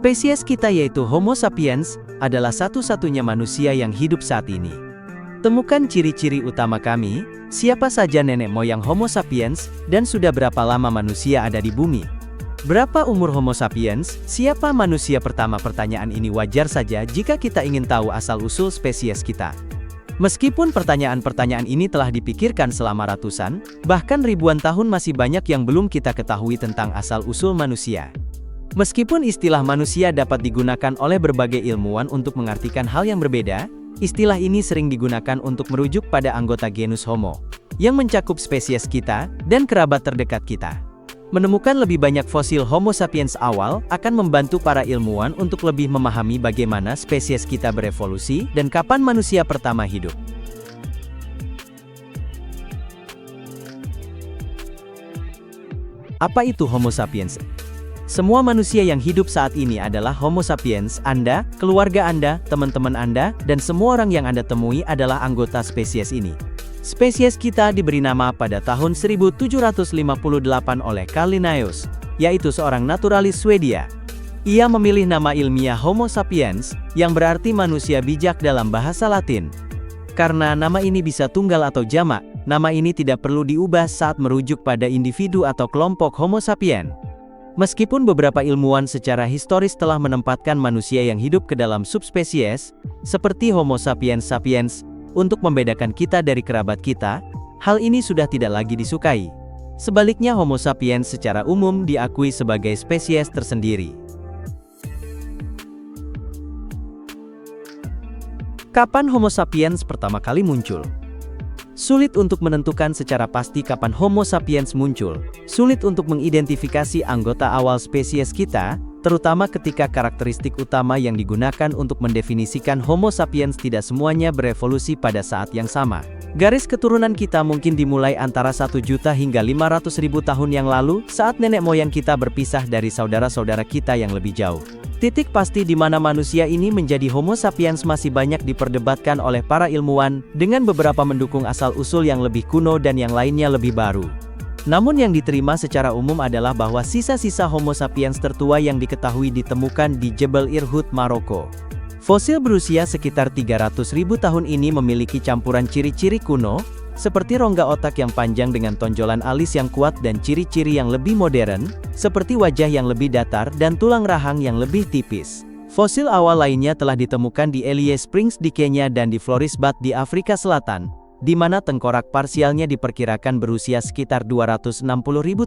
Spesies kita yaitu Homo sapiens, adalah satu-satunya manusia yang hidup saat ini. Temukan ciri-ciri utama kami, siapa saja nenek moyang Homo sapiens, dan sudah berapa lama manusia ada di bumi. Berapa umur Homo sapiens, siapa manusia pertama? Pertanyaan ini wajar saja jika kita ingin tahu asal-usul spesies kita. Meskipun pertanyaan-pertanyaan ini telah dipikirkan selama ratusan, bahkan ribuan tahun, masih banyak yang belum kita ketahui tentang asal-usul manusia. Meskipun istilah manusia dapat digunakan oleh berbagai ilmuwan untuk mengartikan hal yang berbeda, istilah ini sering digunakan untuk merujuk pada anggota genus Homo, yang mencakup spesies kita dan kerabat terdekat kita. Menemukan lebih banyak fosil Homo sapiens awal akan membantu para ilmuwan untuk lebih memahami bagaimana spesies kita berevolusi dan kapan manusia pertama hidup. Apa itu Homo sapiens? Semua manusia yang hidup saat ini adalah Homo sapiens. Anda, keluarga Anda, teman-teman Anda, dan semua orang yang Anda temui adalah anggota spesies ini. Spesies kita diberi nama pada tahun 1758 oleh Carl Linnaeus, yaitu seorang naturalis Swedia. Ia memilih nama ilmiah Homo sapiens, yang berarti manusia bijak dalam bahasa Latin. Karena nama ini bisa tunggal atau jamak, nama ini tidak perlu diubah saat merujuk pada individu atau kelompok Homo sapiens. Meskipun beberapa ilmuwan secara historis telah menempatkan manusia yang hidup ke dalam subspesies, seperti Homo sapiens sapiens, untuk membedakan kita dari kerabat kita, hal ini sudah tidak lagi disukai. Sebaliknya, Homo sapiens secara umum diakui sebagai spesies tersendiri. Kapan Homo sapiens pertama kali muncul? Sulit untuk menentukan secara pasti kapan Homo sapiens muncul. Sulit untuk mengidentifikasi anggota awal spesies kita, terutama ketika karakteristik utama yang digunakan untuk mendefinisikan Homo sapiens tidak semuanya berevolusi pada saat yang sama. Garis keturunan kita mungkin dimulai antara 1 juta hingga 500.000 tahun yang lalu, saat nenek moyang kita berpisah dari saudara-saudara kita yang lebih jauh. Titik pasti di mana manusia ini menjadi Homo sapiens masih banyak diperdebatkan oleh para ilmuwan, dengan beberapa mendukung asal-usul yang lebih kuno dan yang lainnya lebih baru. Namun yang diterima secara umum adalah bahwa sisa-sisa Homo sapiens tertua yang diketahui ditemukan di Jebel Irhoud, Maroko. Fosil berusia sekitar 300.000 tahun ini memiliki campuran ciri-ciri kuno, seperti rongga otak yang panjang dengan tonjolan alis yang kuat dan ciri-ciri yang lebih modern, seperti wajah yang lebih datar dan tulang rahang yang lebih tipis. Fosil awal lainnya telah ditemukan di Alice Springs di Kenya dan di Florisbad di Afrika Selatan, di mana tengkorak parsialnya diperkirakan berusia sekitar 260.000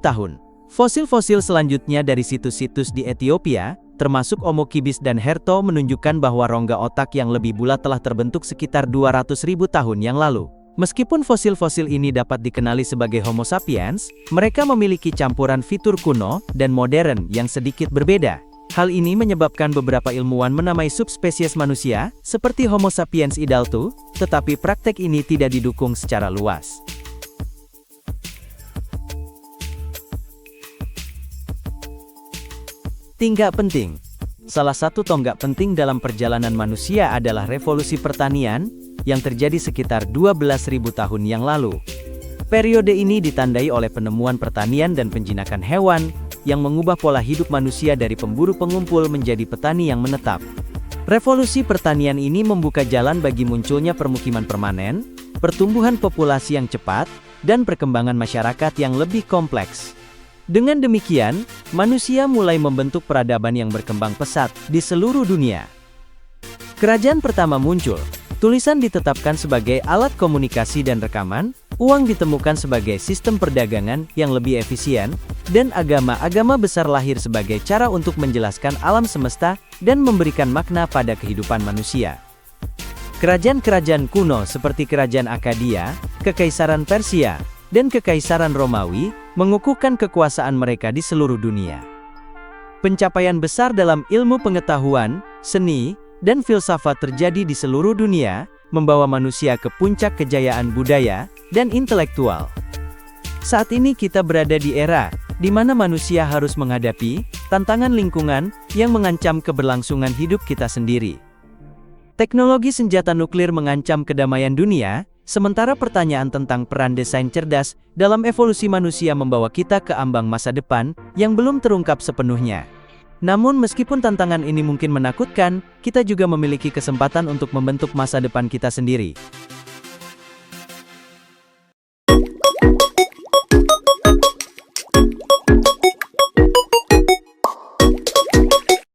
tahun. Fosil-fosil selanjutnya dari situs-situs di Ethiopia, termasuk Omokibis dan Herto, menunjukkan bahwa rongga otak yang lebih bulat telah terbentuk sekitar 200.000 tahun yang lalu. Meskipun fosil-fosil ini dapat dikenali sebagai Homo sapiens, mereka memiliki campuran fitur kuno dan modern yang sedikit berbeda. Hal ini menyebabkan beberapa ilmuwan menamai subspesies manusia, seperti Homo sapiens idaltu, tetapi praktek ini tidak didukung secara luas. Tonggak penting. Salah satu tonggak penting dalam perjalanan manusia adalah revolusi pertanian, yang terjadi sekitar 12.000 tahun yang lalu. Periode ini ditandai oleh penemuan pertanian dan penjinakan hewan, yang mengubah pola hidup manusia dari pemburu pengumpul menjadi petani yang menetap. Revolusi pertanian ini membuka jalan bagi munculnya permukiman permanen, pertumbuhan populasi yang cepat, dan perkembangan masyarakat yang lebih kompleks. Dengan demikian, manusia mulai membentuk peradaban yang berkembang pesat di seluruh dunia. Kerajaan pertama muncul. Tulisan ditetapkan sebagai alat komunikasi dan rekaman, uang ditemukan sebagai sistem perdagangan yang lebih efisien, dan agama-agama besar lahir sebagai cara untuk menjelaskan alam semesta dan memberikan makna pada kehidupan manusia. Kerajaan-kerajaan kuno seperti Kerajaan Akkadia, Kekaisaran Persia, dan Kekaisaran Romawi mengukuhkan kekuasaan mereka di seluruh dunia. Pencapaian besar dalam ilmu pengetahuan, seni, dan filsafat terjadi di seluruh dunia, membawa manusia ke puncak kejayaan budaya dan intelektual. Saat ini kita berada di era di mana manusia harus menghadapi tantangan lingkungan yang mengancam keberlangsungan hidup kita sendiri. Teknologi senjata nuklir mengancam kedamaian dunia, sementara pertanyaan tentang peran desain cerdas dalam evolusi manusia membawa kita ke ambang masa depan yang belum terungkap sepenuhnya. Namun meskipun tantangan ini mungkin menakutkan, kita juga memiliki kesempatan untuk membentuk masa depan kita sendiri.